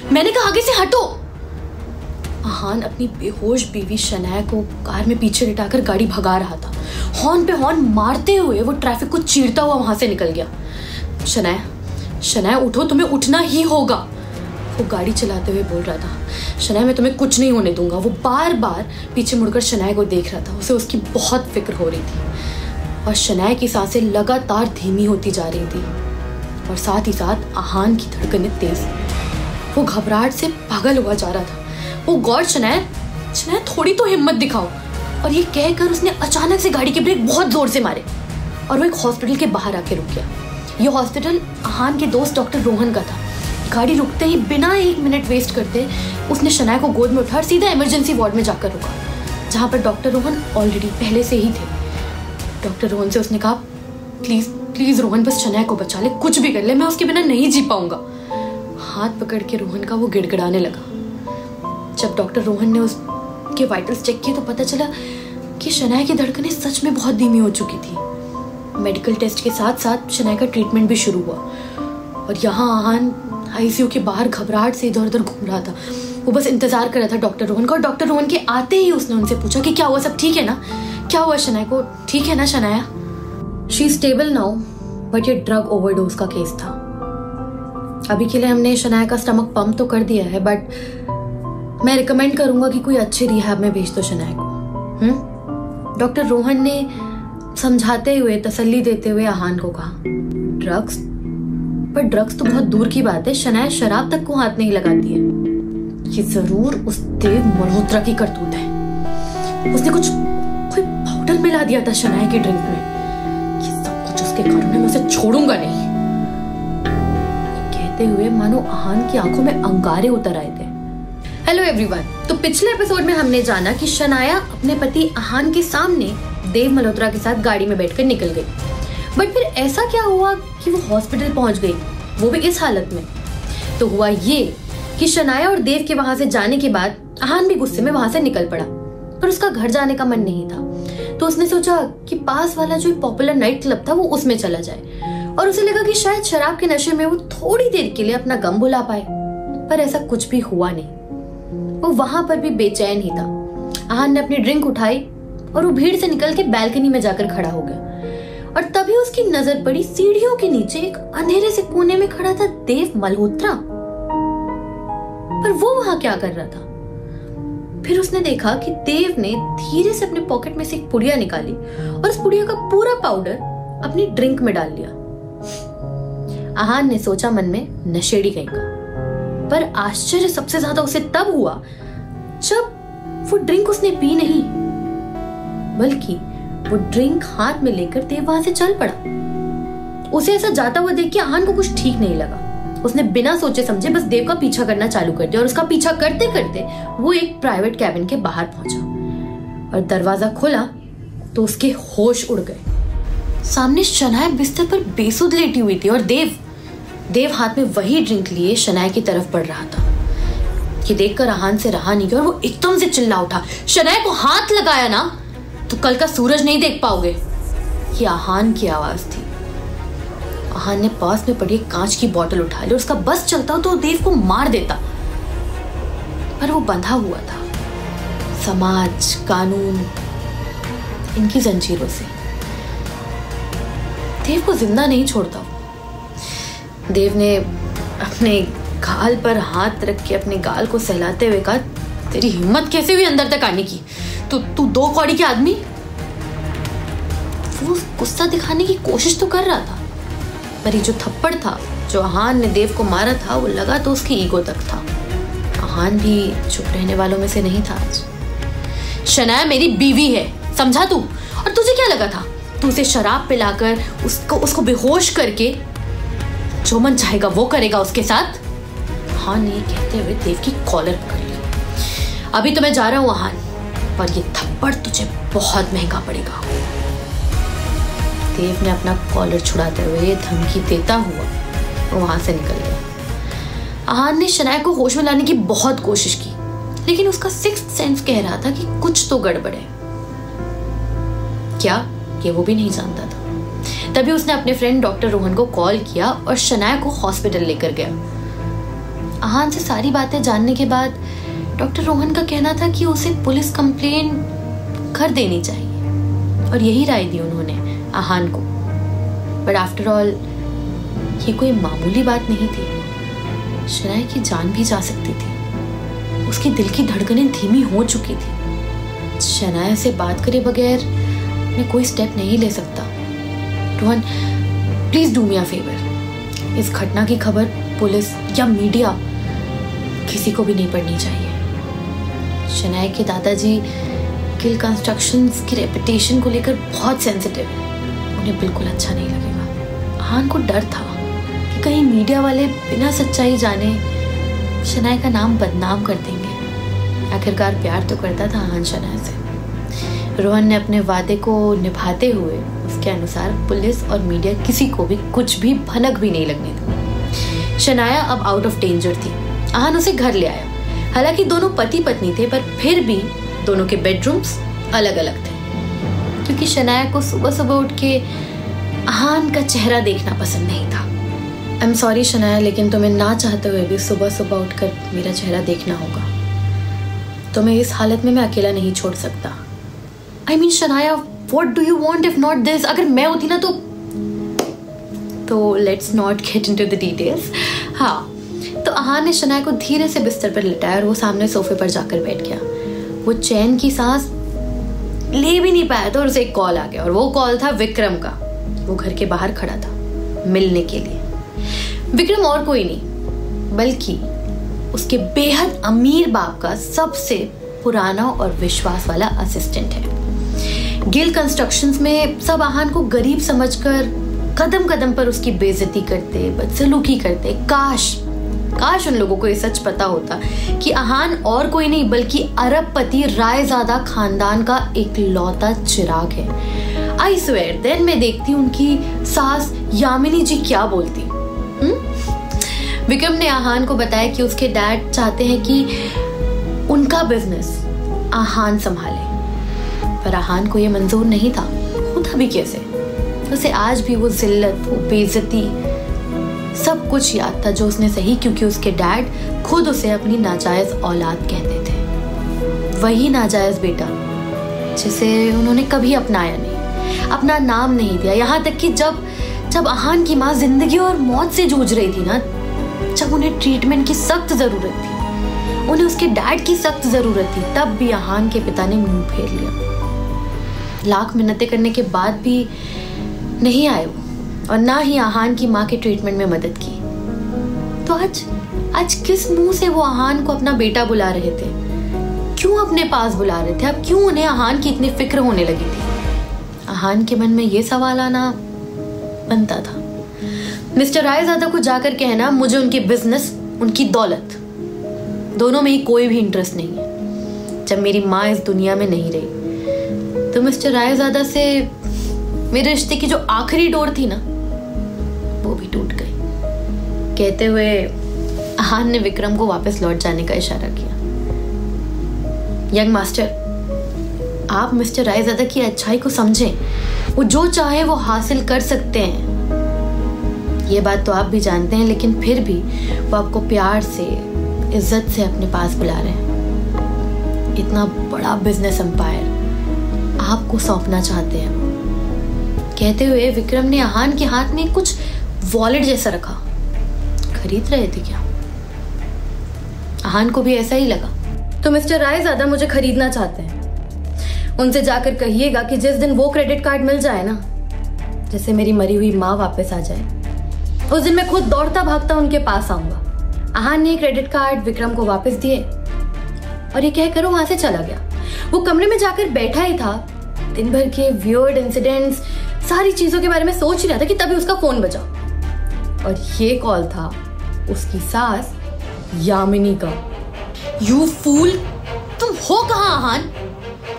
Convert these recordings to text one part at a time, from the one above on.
मैंने कहा आगे से हटो। आहान अपनी बेहोश बीवी शनाया को कार में पीछे लिटाकर गाड़ी भगा रहा था। हॉर्न पे हॉर्न मारते हुए वो ट्रैफिक को चीरता हुआ वहां से निकल गया। शनाया उठो, तुम्हें उठना ही होगा, वो गाड़ी चलाते हुए बोल रहा था। शनाया मैं तुम्हें कुछ नहीं होने दूंगा। वो बार बार पीछे मुड़कर शनाया को देख रहा था। उसे उसकी बहुत फिक्र हो रही थी और शनाया की सांसें लगातार धीमी होती जा रही थी और साथ ही साथ आहान की धड़कनें तेज। वो घबराहट से पागल हुआ जा रहा था। वो गॉड शनाया थोड़ी तो हिम्मत दिखाओ। और ये कहकर उसने अचानक से गाड़ी के ब्रेक बहुत जोर से मारे और वो एक हॉस्पिटल के बाहर आके रुक गया। ये हॉस्पिटल आहान के दोस्त डॉक्टर रोहन का था। गाड़ी रुकते ही बिना 1 मिनट वेस्ट करते उसने शनाया को गोद में उठा और सीधा इमरजेंसी वार्ड में जाकर रुका, जहाँ पर डॉक्टर रोहन ऑलरेडी पहले से ही थे। डॉक्टर रोहन से उसने कहा, प्लीज रोहन, बस शनाया को बचा ले, कुछ भी कर ले, मैं उसके बिना नहीं जी पाऊंगा। हाथ पकड़ के रोहन का वो गिड़गिड़ाने लगा। जब डॉक्टर रोहन ने उसके वाइटल्स चेक किए तो पता चला कि शनाया की धड़कनें सच में बहुत धीमी हो चुकी थी। मेडिकल टेस्ट के साथ साथ शनाया का ट्रीटमेंट भी शुरू हुआ और यहाँ आहान आईसीयू के बाहर घबराहट से इधर उधर घूम रहा था। वो बस इंतजार कर रहा था डॉक्टर रोहन का। और डॉक्टर रोहन के आते ही उसने उनसे पूछा कि क्या हुआ, सब ठीक है ना, क्या हुआ शनाया को, ठीक है ना Shanaya? She is stable now, but ये ड्रग ओवरडोज का केस था। अभी के लिए हमने शनाया का स्टमक पंप तो कर दिया है, बट मैं रिकमेंड करूंगा कि कोई अच्छे रिहैब में भेज दो शनाया को। डॉक्टर रोहन ने समझाते हुए, तसल्ली देते हुए आहान को कहा, ड्रग्स तो बहुत दूर की बात है, शनाया शराब तक को हाथ नहीं लगाती है। ये जरूर उस देव मल्होत्रा की करतूत है। उसने कोई पाउडर मिला दिया था शनाया की ड्रिंक में। ये सब कुछ उसके कारण है, मैं उसे छोड़ूंगा नहीं। कहते हुए मानो आहान की आंखों में अंगारे उतर आए थे। हेलो एवरीवन, तो पिछले एपिसोड में हमने जाना कि शनाया अपने पति आहान के सामने देव मल्होत्रा के साथ गाड़ी में बैठकर निकल गई। बट फिर ऐसा क्या हुआ कि वो हॉस्पिटल पहुंच गई, वो भी इस हालत में? तो हुआ ये कि शनाया और देव के वहां से जाने के बाद आहान भी गुस्से में वहां से निकल पड़ा, पर उसका घर जाने का मन नहीं था। तो उसने सोचा कि पास वाला जो पॉपुलर नाइट क्लब था वो उसमें चला जाए और उसे लगा कि शायद शराब के नशे में वो थोड़ी देर के लिए अपना गम भुला पाए। पर ऐसा कुछ भी हुआ नहीं। वो वहां पर भी बेचैन ही था। आहान ने अपनी ड्रिंक उठाई और वो भीड़ से निकल के बालकनी में जाकर खड़ा हो गया और तभी उसकी नजर पड़ी सीढ़ियों के नीचे एक अंधेरे से कोने में खड़ा था देव मल्होत्रा। पर वो वहां क्या कर रहा था? फिर उसने देखा कि देव ने धीरे से अपने पॉकेट में से एक पुड़िया निकाली और उस पुड़िया का पूरा पाउडर अपनी ड्रिंक में डाल लिया। आहान ने सोचा मन में, नशेड़ी कहीं का। पर आश्चर्य सबसे ज्यादा उसे तब हुआ जब वो ड्रिंक उसने पी नहीं, बल्कि वो ड्रिंक हाथ में लेकर देव वहां से चल पड़ा। उसे ऐसा जाता हुआ देख के आहान को कुछ ठीक नहीं लगा। उसने बिना सोचे समझे बस देव का पीछा करना चालू कर दिया और उसका पीछा करते करते वो एक प्राइवेट कैबिन के बाहर पहुंचा और दरवाजा खोला तो उसके होश उड़ गए। सामने शनाया बिस्तर पर बेसुध लेटी हुई थी और देव हाथ में वही ड्रिंक लिए शनाया की तरफ बढ़ रहा था। ये देखकर आहान से रहा नहीं गया और वो एकदम से चिल्ला उठा, शनाया को हाथ लगाया ना तो कल का सूरज नहीं देख पाओगे। ये आहान की आवाज थी। आहान ने पास में पड़ी एक कांच की बोतल उठा ली। उसका बस चलता तो देव को मार देता, पर वो बंधा हुआ था समाज, कानून, इनकी जंजीरों से। देव को जिंदा नहीं छोड़ता। देव ने अपने गाल पर हाथ रख के अपने गाल को सहलाते हुए कहा, तेरी हिम्मत कैसे हुई अंदर तक आने की? तू 2 कौड़ी के आदमी। वो गुस्सा दिखाने की कोशिश तो कर रहा था, पर ये जो थप्पड़ था जो आहान ने देव को मारा था वो लगा तो उसकी ईगो तक था। आहान भी चुप रहने वालों में से नहीं था आज। शनाया मेरी बीवी है, समझा तू? और तुझे क्या लगा था तू उसे शराब पिलाकर उसको बेहोश करके जो मन चाहेगा वो करेगा उसके साथ? आहान ने कहते हुए देव की कॉलर पकड़ ली। अभी तो मैं जा रहा हूं आहान, पर ये थप्पड़ तुझे बहुत महंगा पड़ेगा। देव ने अपना कॉलर छुड़ाते हुए धमकी देता हुआ वो वहां से निकल गया। आहान ने शनाया को होश में लाने की बहुत कोशिश की, लेकिन उसका सिक्स्थ सेंस कह रहा था कि कुछ तो गड़बड़ है। क्या, ये वो भी नहीं जानता था। तभी उसने अपने फ्रेंड डॉक्टर रोहन को कॉल किया और शनाया को हॉस्पिटल लेकर गया। आहान से सारी बातें जानने के बाद डॉक्टर रोहन का कहना था कि उसे पुलिस कंप्लेन कर देनी चाहिए और यही राय दी उन्होंने आहान को। बट आफ्टर ऑल ये कोई मामूली बात नहीं थी। शनाया की जान भी जा सकती थी। उसकी दिल की धड़कनें धीमी हो चुकी थी। शनाया से बात करे बगैर मैं कोई स्टेप नहीं ले सकता। Rohan, please do me a favour. इस घटना की खबर पुलिस या मीडिया किसी को भी नहीं पड़नी चाहिए। शनाया के दादाजी गिल कंस्ट्रक्शंस की रेपुटेशन को लेकर बहुत सेंसिटिव है। उन्हें बिल्कुल अच्छा नहीं लगेगा। आहान को डर था कि कहीं मीडिया वाले बिना सच्चाई जाने शनाया का नाम बदनाम कर देंगे। आखिरकार प्यार तो करता था आहान शनाया से। रोहन ने अपने वादे को निभाते हुए उसके अनुसार पुलिस और मीडिया किसी को भी कुछ भी भनक भी नहीं लगने दी। शनाया अब आउट ऑफ डेंजर थी। आहान उसे घर ले आया। हालांकि दोनों पति पत्नी थे, पर फिर भी दोनों के बेडरूम्स अलग अलग थे, क्योंकि शनाया को सुबह सुबह उठ के आहान का चेहरा देखना पसंद नहीं था। आई एम सॉरी शनाया, लेकिन तुम्हें ना चाहते हुए भी सुबह सुबह उठकर मेरा चेहरा देखना होगा। तुम्हें इस हालत में मैं अकेला नहीं छोड़ सकता। I mean Shanaya, what do you want if not this? अगर मैं होती ना तो let's not get into the details. हाँ, तो आहान ने शनाया को धीरे से बिस्तर पर लिटाया और वो सामने सोफे पर जाकर बैठ गया। वो चैन की सांस ले भी नहीं पाया था और उसे एक कॉल आ गया, और वो कॉल था विक्रम का। वो घर के बाहर खड़ा था मिलने के लिए। विक्रम और कोई नहीं बल्कि उसके बेहद अमीर बाप का सबसे पुराना और विश्वास वाला असिस्टेंट है। गिल कंस्ट्रक्शंस में सब आहान को गरीब समझकर कदम कदम पर उसकी बेइज्जती करते, बदसलूकी करते। काश उन लोगों को ये सच पता होता कि आहान और कोई नहीं बल्कि अरबपति रायजादा खानदान का एक लौता चिराग है। आई स्वेयर, देन मैं देखती उनकी सास यामिनी जी क्या बोलती। विक्रम ने आहान को बताया कि उसके डैड चाहते हैं कि उनका बिजनेस आहान संभाले, पर आहान को यह मंजूर नहीं था। होता भी कैसे? उसे आज भी वो जिल्लत, वो बेइज्जती सब कुछ याद था जो उसने सही, क्योंकि उसके डैड खुद उसे अपनी नाजायज औलाद कहते थे। वही नाजायज बेटा जिसे उन्होंने कभी अपनाया नहीं, अपना नाम नहीं दिया। यहाँ तक कि जब आहान की माँ जिंदगी और मौत से जूझ रही थी ना, जब उन्हें ट्रीटमेंट की सख्त जरूरत थी, उन्हें उसके डैड की सख्त जरूरत थी, तब भी आहान के पिता ने मुंह फेर लिया। लाख मिन्नतें करने के बाद भी नहीं आए वो, और ना ही आहान की माँ के ट्रीटमेंट में मदद की। तो आज किस मुंह से वो आहान को अपना बेटा बुला रहे थे? क्यों अपने पास बुला रहे थे? अब क्यों उन्हें आहान की इतनी फिक्र होने लगी थी? आहान के मन में ये सवाल आना बनता था। मिस्टर रायजादा को जाकर कहना मुझे उनकी बिजनेस, उनकी दौलत दोनों में ही कोई भी इंटरेस्ट नहीं है। जब मेरी माँ इस दुनिया में नहीं रही तो मिस्टर रायजादा से मेरे रिश्ते की जो आखिरी डोर थी ना, वो भी टूट गई। कहते हुए आहान ने विक्रम को वापस लौट जाने का इशारा किया। यंग मास्टर, आप मिस्टर रायजादा की अच्छाई को समझें। वो जो चाहे वो हासिल कर सकते हैं, ये बात तो आप भी जानते हैं, लेकिन फिर भी वो आपको प्यार से, इज्जत से अपने पास बुला रहे हैं। इतना बड़ा बिजनेस एम्पायर आपको सौंपना चाहते हैं। कहते हुए विक्रम ने आहान के हाथ में कुछ वॉलेट जैसा रखा। खरीद रहे थे क्या? आहान को भी ऐसा ही लगा। तो मिस्टर रायजादा मुझे खरीदना चाहते हैं। उनसे जाकर कहिएगा कि जिस दिन वो क्रेडिट कार्ड मिल जाए ना, जैसे मेरी मरी हुई माँ वापस आ जाए, उस दिन मैं खुद दौड़ता भागता उनके पास आऊंगा। आहान ने क्रेडिट कार्ड विक्रम को वापस दिए और ये कहकर वहां से चला गया। वो कमरे में जाकर बैठा ही था। दिन भर के वियर्ड इंसिडेंट्स, सारी चीजों के बारे में सोच ही रहा था कि तभी उसका फोन बजा, और ये कॉल था उसकी सास यामिनी का। यू फूल, तुम हो कहाँ आहान?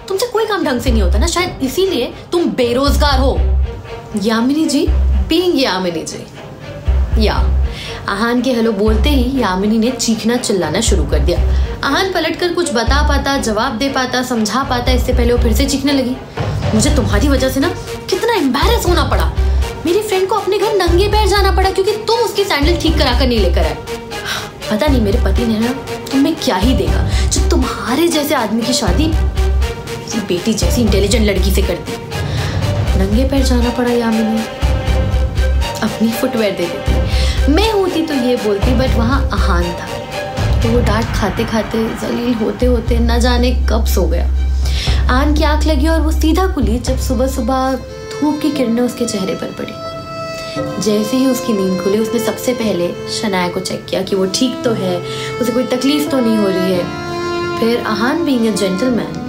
तुमसे कोई काम ढंग से नहीं होता ना, शायद इसीलिए तुम बेरोजगार हो। यामिनी जी, बीइंग यामिनी जी। या आहान के हेलो बोलते ही यामिनी ने चीखना चिल्लाना शुरू कर दिया। आहान पलटकर कुछ बता पाता, जवाब दे पाता, समझा पाता, इससे पहले वो फिर से चीखने लगी। मुझे तुम्हारी वजह से ना कितना एम्बैरेस होना पड़ा। मेरी फ्रेंड को अपने घर नंगे पैर जाना पड़ा क्योंकि तुम उसकी सैंडल ठीक कराकर नहीं लेकर आए। पता नहीं मेरे पति ने ना तुम्हें क्या ही देगा जो तुम्हारे जैसे आदमी की शादी बेटी जैसी इंटेलिजेंट लड़की से करती। नंगे पैर जाना पड़ा यामिनी, अपनी फुटवेयर दे देती। मैं होती तो ये बोलती, बट वहाँ आहान था तो वो डांट खाते खाते जलील होते होते न जाने कब सो गया। आहान की आंख लगी और वो सीधा खुली जब सुबह सुबह धूप की किरणें उसके चेहरे पर पड़ी। जैसे ही उसकी नींद खुली उसने सबसे पहले शनाया को चेक किया कि वो ठीक तो है, उसे कोई तकलीफ तो नहीं हो रही है। फिर आहान बीइंग अ जेंटलमैन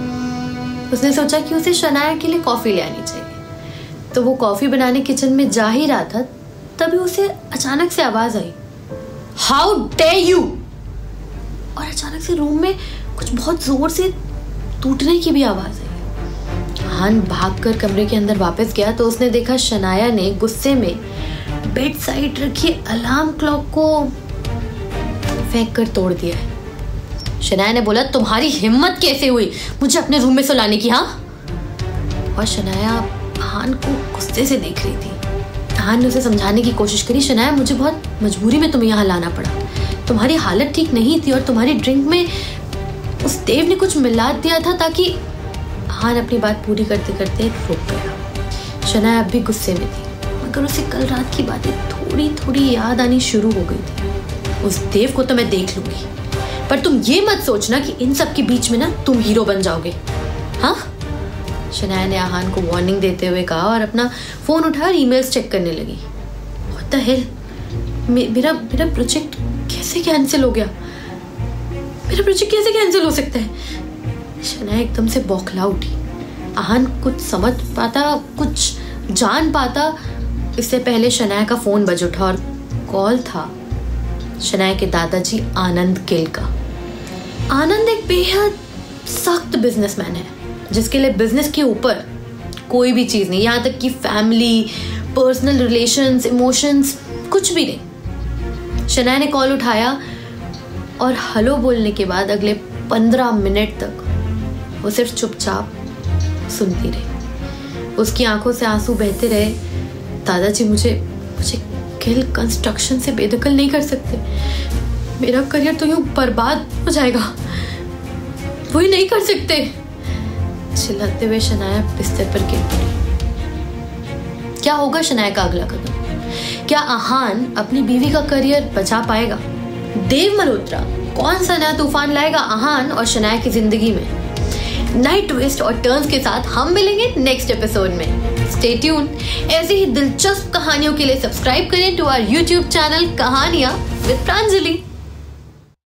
उसने सोचा कि उसे शनाया के लिए कॉफी ले आनी चाहिए। तो वो कॉफी बनाने किचन में जा ही रहा था, तभी उसे अचानक से आवाज आई, हाउ डेयर यू। और अचानक से रूम में कुछ बहुत जोर से टूटने की भी आवाज आई। आहान भागकर कमरे के अंदर वापस गया तो उसने देखा शनाया ने गुस्से में बेड साइड रखी अलार्म क्लॉक को फेंक कर तोड़ दिया है। शनाया ने बोला, तुम्हारी हिम्मत कैसे हुई मुझे अपने रूम में सुलाने की? हाँ। और शनाया आहान को गुस्से से देख रही थी। आहान ने उसे समझाने की कोशिश करी, शनाया मुझे बहुत मजबूरी में तुम्हें यहाँ लाना पड़ा, तुम्हारी हालत ठीक नहीं थी और तुम्हारी ड्रिंक में उस देव ने कुछ मिला दिया था ताकि। आहान अपनी बात पूरी करते करते रुक गया। शनाया अब भी गुस्से में थी, मगर उसे कल रात की बातें थोड़ी थोड़ी याद आनी शुरू हो गई थी। उस देव को तो मैं देख लूंगी, पर तुम ये मत सोचना कि इन सब के बीच में ना तुम हीरो बन जाओगे। हाँ। शनाया ने आहान को वार्निंग देते हुए कहा और अपना फोन उठा ईमेल्स चेक करने लगी। व्हाट द हेल, मेरा प्रोजेक्ट कैसे कैंसिल हो गया? मेरा प्रोजेक्ट कैसे कैंसिल हो सकता है? शनाया एकदम से बौखला उठी। आहान कुछ समझ पाता, कुछ जान पाता इससे पहले शनाया का फोन बज उठा और कॉल था शनाया के दादाजी आनंद गिल का। आनंद एक बेहद सख्त बिजनेसमैन है जिसके लिए बिजनेस के ऊपर कोई भी चीज नहीं, यहाँ तक कि फैमिली, पर्सनल रिलेशंस, इमोशंस, कुछ भी नहीं। शनाया ने कॉल उठाया और हेलो बोलने के बाद अगले 15 मिनट तक वो सिर्फ चुपचाप सुनती रही। उसकी आंखों से आंसू बहते रहे। दादाजी मुझे गिल कंस्ट्रक्शन से बेदखल नहीं कर सकते, मेरा करियर तो यूं बर्बाद हो जाएगा, वो ही नहीं कर सकते। चिल्लाते हुए शनाया बिस्तर पर गिर पड़ी। क्या होगा शनाया का अगला कदम? क्या आहान अपनी बीवी का करियर बचा पाएगा? देव मल्होत्रा कौन सा नया तूफान लाएगा आहान और शनाया की जिंदगी में? नए ट्विस्ट और टर्न्स के साथ हम मिलेंगे नेक्स्ट एपिसोड में। Stay tune. ऐसी ही दिलचस्प कहानियों के लिए सब्सक्राइब करें टू आवर YouTube चैनल कहानियां विद प्रांजलि।